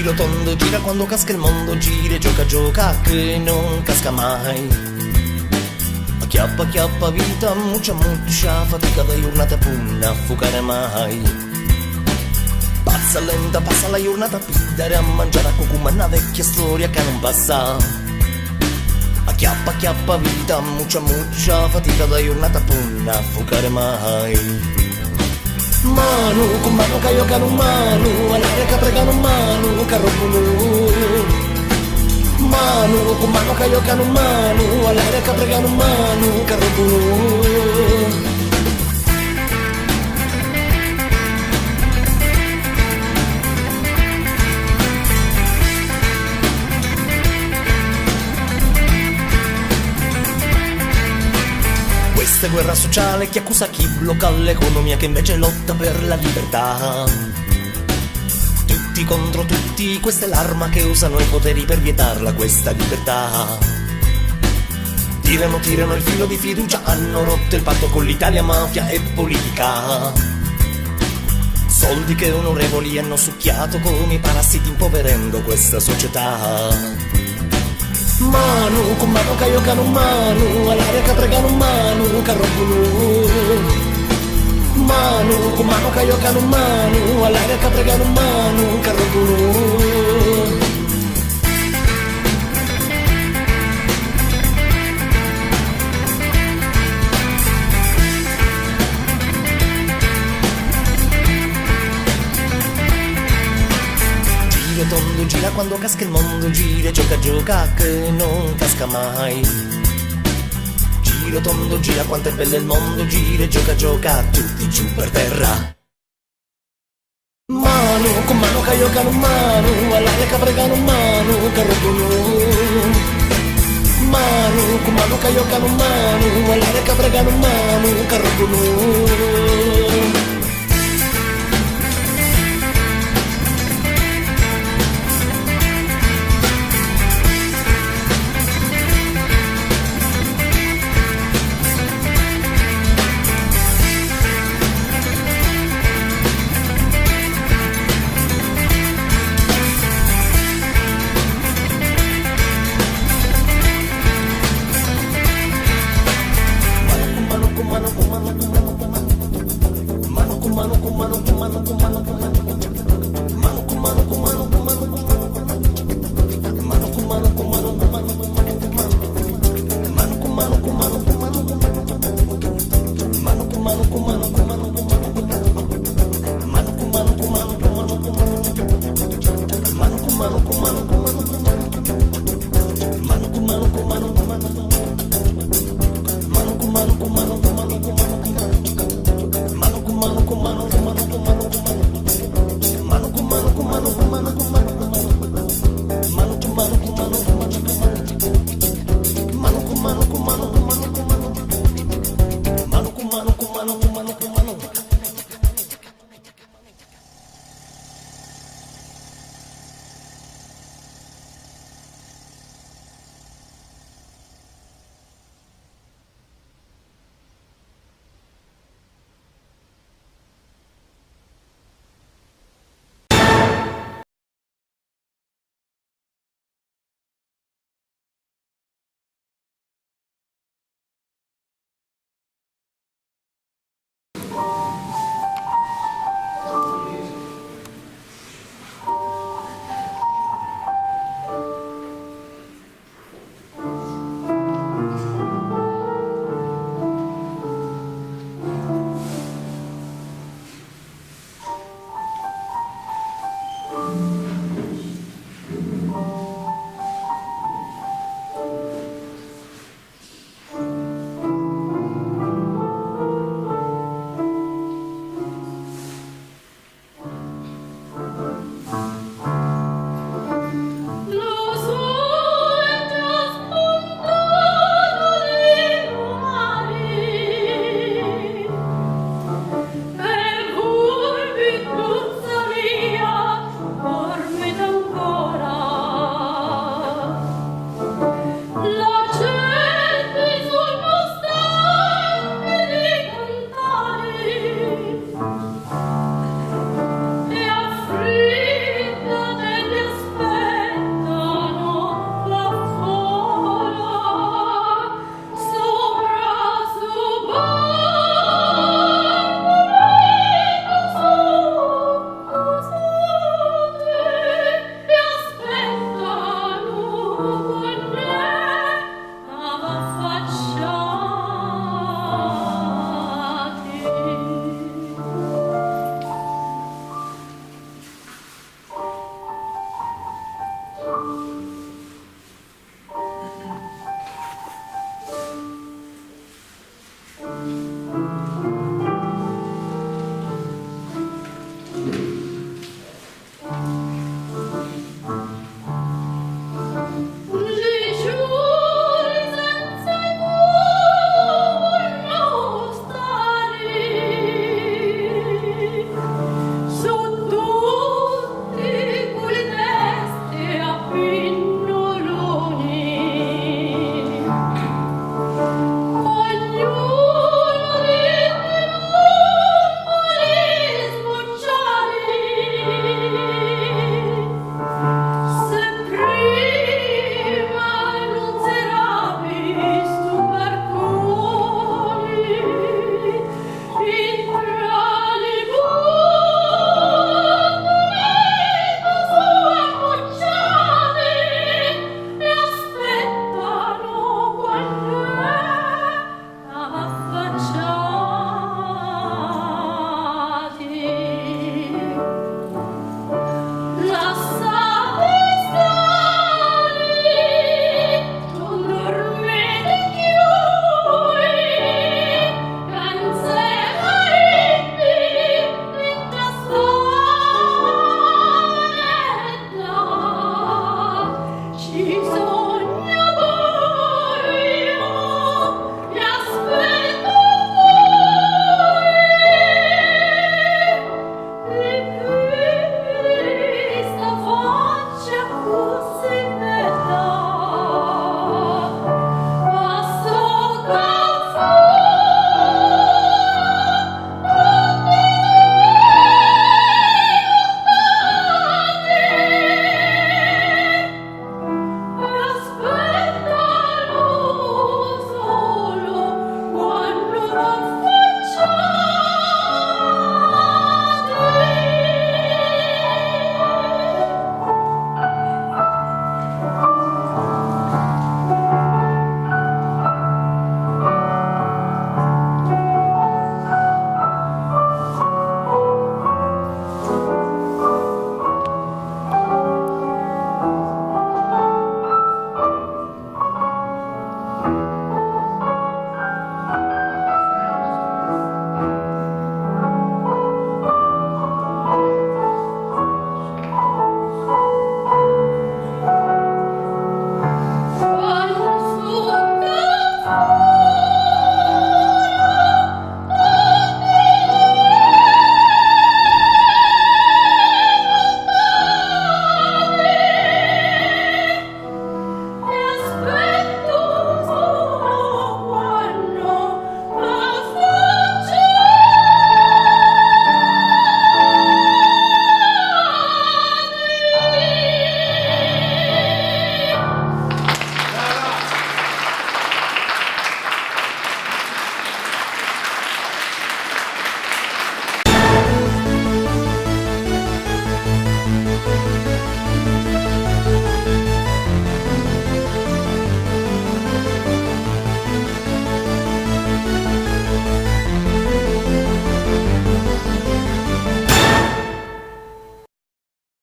Giro tondo, gira quando casca il mondo, gira e gioca, gioca che non casca mai. Acchiappa, acchiappa vita, muccia, muccia, fatica da giornata punna, fucare mai. Passa lenta, passa la giornata, pidare a mangiare a cucuma, una vecchia storia che non passa. Acchiappa, acchiappa vita, muccia, muccia, fatica da giornata punna, fucare mai. Manu, con mano che io cano manu, all'aria che pregano manu, carro blu. Manu, con mano che io cano manu, all'aria che pregano manu, carro blu. Questa è guerra sociale che accusa chi blocca l'economia, che invece lotta per la libertà. Tutti contro tutti, questa è l'arma che usano i poteri per vietarla questa libertà. Tirano, tirano il filo di fiducia, hanno rotto il patto con l'Italia, mafia e politica. Soldi che onorevoli hanno succhiato come i parassiti, impoverendo questa società. Manu, con mano che io cano manu, all'aria che pregano manu, carro blu. Manu, con mano che io cano manu, all'aria che pregano manu, carro blu. Giro tondo, gira quando casca il mondo, gira e gioca, gioca che non casca mai. Giro tondo, gira quanto è bello il mondo, gira e gioca, gioca tutti giù per terra. Manu, con mano che io cano manu, all'aria che pregano manu, carro blu. Manu, con mano che io cano manu, all'aria che pregano manu, carro blu.